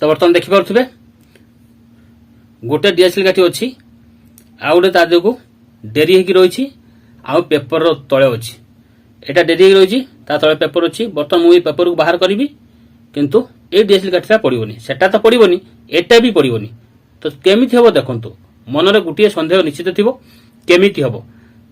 तो बर्तमान देखिपे गोटे डीएसएल काठी अच्छी आउ गोटे ता को डेरी होगी रही आउ पेपर तले अच्छी एटा डेरी रही तले पेपर अच्छी बर्तमान मुझे पेपर को बाहर करी किंतु ए डीएसएल काठीटा पड़ोनी सेटा तो पड़ोनी एटा भी पड़ोनी तो केमिति हम देखु मनरे गोटे सन्देह निश्चित थी केमिति हम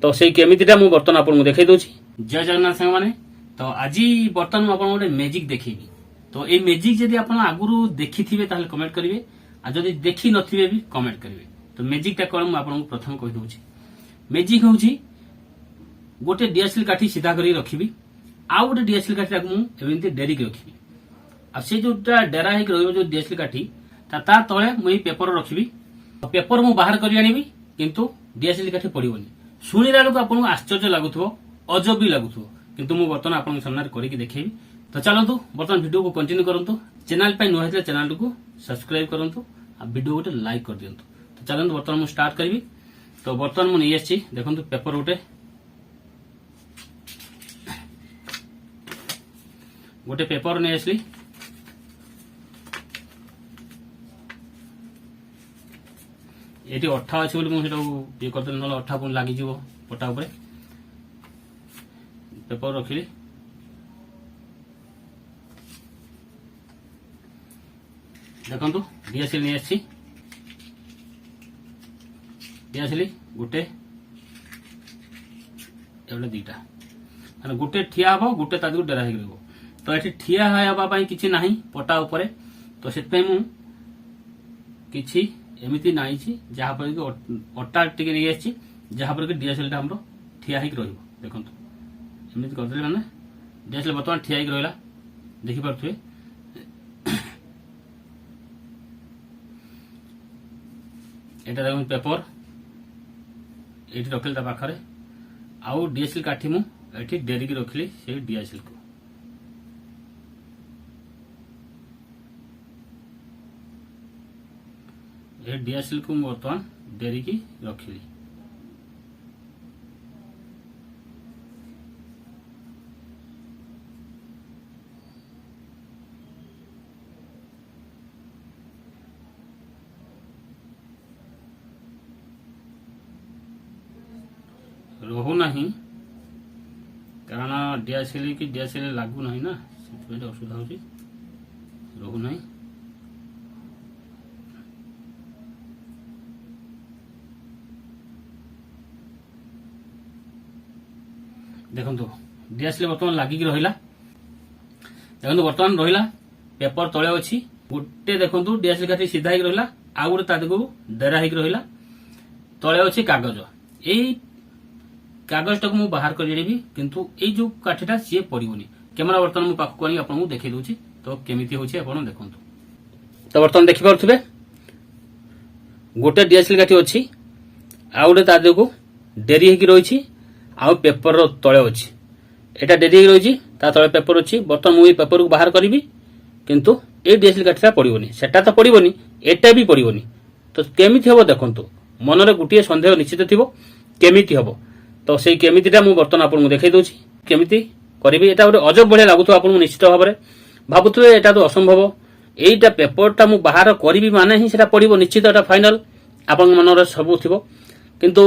तो से केमितिटा मु बर्तमान आपको देखई दउछि। जय जगन्नाथ संग माने तो आज बर्तमान मु आपन गोटे मैजिक देखैबी तो ए मैजिक जदि आपन आगुरु देखिथिबे ताले कमेंट करिवे आ जदि देखि नथिबे भी कमेंट करिवे। तो मैजिकटा कोन मु आपन प्रथम कहि दउछि। मैजिक होउछि गोटे डीएसएल काठी सीधा करी रखिबी आ गोटे डीएसएल काठी मु एमिति डेरी के रखिबी आ से जोटा डेरा हे रहइबो जो डीएसएल काठी ता तळे मु पेपर रखिबी पेपर मु बाहर करी आनिबी किंतु डीएसएल काठी पड़िबोनी शुणिला बेलू आपको आश्चर्य लगुव अजब भी लगुव किंतु मु बर्तमान आपन सामने करके देखैबी। तो चलतु बर्तमान वीडियो को कंटिन्यू करंतु चैनल पे नुआ हेतले चैनल को सब्सक्राइब करंतु आ वीडियो गोटे लाइक कर दियंतु। तो चलतु बर्तमान मु स्टार्ट करबी। तो बर्तमान मु नै आछि देखंतु पेपर गोटे पेपर नै आसली ये अठा अच्छे ये करते ना अठा पुणी लगी पटा उपर पेपर रखिली देखु डीएसएल नहीं आसी डीएसएल गोटे दीटा माने गोटे ठिया हम गोटे तादी डेरा हो तो ये ठिया हाँपाई कि ना पटा उपर तो से किसी एमती नाई जहाँपर कि अटा टे नहीं आसी जहाँपर कि डीएसएल हमरो ठिया देखु एमती करदे मैंने डीएसएल बर्तमान ठिया रहा देखिपे एटा देखो पेपर ये रखिली पाखे आउ डीएसएल काठी मुझे डेरी की रखिली से डीएसएल को ये डीएसएल को बर्तमान डेरी की रखिली रहू नहीं कारण डीएसएल की डीएसएल लागू नहीं ना से असुविधा हो रहू नहीं देखो डीएसएल बर्तमान लगिक रहा देखो बर्तमान रहा पेपर तले अच्छी गोटे देखो डीएसएल काठी सीधा रहा आ गोटे ता डेरा रहा तले अच्छी कागज यही कागज टाक बाहर करी किंतु ये जो काठीटा सी पड़ोनी कैमेरा बर्तमान मु पाखक आनी आपको देखी दूसरी तो केमिति होछि आपण देखु। तो बर्तमान देखिपे गोटे डीएसएल काठी अच्छी आ गोटे ता को डेरी होगी रही आउ पेपर तले अच्छी एटा डेरी रही तले पेपर अच्छी बर्तमान मुझे पेपर को बाहर करी किंतु ए डीएसएल काठीटा पड़ोनी सेटा तो पड़ोनी एटा भी पड़ोनी तो केमिति हम देखु मनरे गोटे सन्देह निश्चित थी केमिति हम तो से केमितिटा मु बर्तमान आपको देखई दउछि केमिति करिबी एटा गोटे अजब बढ़िया लागुथो आपन निश्चित भाव में भाबुथुए एटा तो असंभव एटा पेपरटा मु बाहर करिबी माने ही सेटा पड़िबो निश्चित एटा फाइनल आपन मनरे सब थिबो किंतु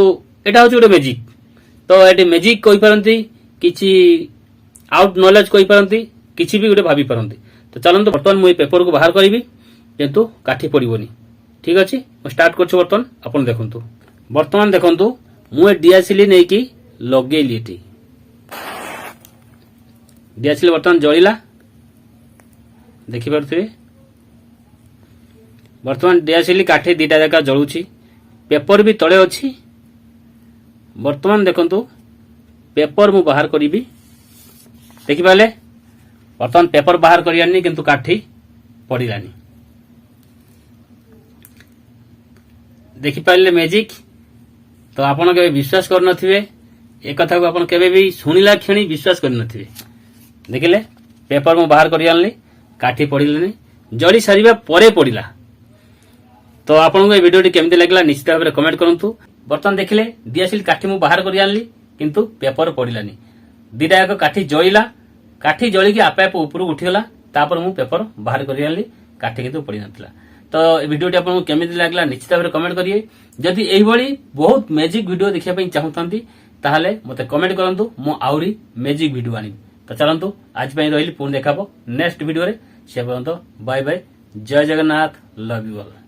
एटा होछि गोटे मैजिक तो एटी मैजिक कहि परंती किछि आउट नॉलेज कहि परंती किछि भी गोटे भाबी परंती। तो चलंतु बर्तमान मु पेपर को बाहर करिबी किंतु काठी पड़िबोनी ठीक अछि मु स्टार्ट करछु बर्तमान आपन देखंतु बर्तमान देखंतु मु डीएसएल नहीं कि लगेली डीएसएल बर्तमान जलिला देखिपे बर्तमान डीएसएल काठी दीटा जगह जलुची पेपर भी तले अच्छी बर्तमान देखंतु पेपर मु बाहर करी देखिपारे बर्तमान पेपर बाहर करी किंतु काठी पड़ानी देखिपारे मैजिक। तो आपन के विश्वास कर नथिबे एक कथा को आपन केबे भी सुनिला क्षणी विश्वास कर नथिबे देखिले पेपर मु बाहर करी आनली काठी पड़िलेनी जड़ी सारिबा परे पड़िला। तो आपन को वीडियो केमती लागला निश्चित भाव में कमेंट करंतु। बर्तमान देखिले डीएसएल काठी मु बाहर करी आनली किंतु पेपर पड़िलानी दीटा एक काठी जळिला काठी जळिकी आपे आपे ऊपर उठिगला तापर मु पेपर बाहर करी आनली କାଠି କିନ୍ତୁ ପଡିନଥିଲା। ତ ଏ ଭିଡିଓଟି ଆପଣଙ୍କୁ କେମିତି ଲାଗିଲା ନିଶ୍ଚିତ ଭାବରେ କମେଣ୍ଟ କରିବେ। ଯଦି ଏଇଭଳି ବହୁତ ମ୍ୟାଜିକ ଭିଡିଓ ଦେଖିବା ପାଇଁ ଚାହୁଁଛନ୍ତି ତାହେଲେ ମତେ କମେଣ୍ଟ କରନ୍ତୁ, ମୁଁ ଆହୁରି ମ୍ୟାଜିକ ଭିଡିଓ ଆଣିବି। ତ ଚାଲନ୍ତୁ ଆଜି ପାଇଁ ରହିଲି, ପୁଣି ଦେଖାବ ନେକ୍ସଟ ଭିଡିଓରେ। ସେ ପର୍ଯ୍ୟନ୍ତ ବାଏ ବାଏ, ଜୟ ଜଗନ୍ନାଥ, ଲଭ୍ ୟୁ ଅଲ୍।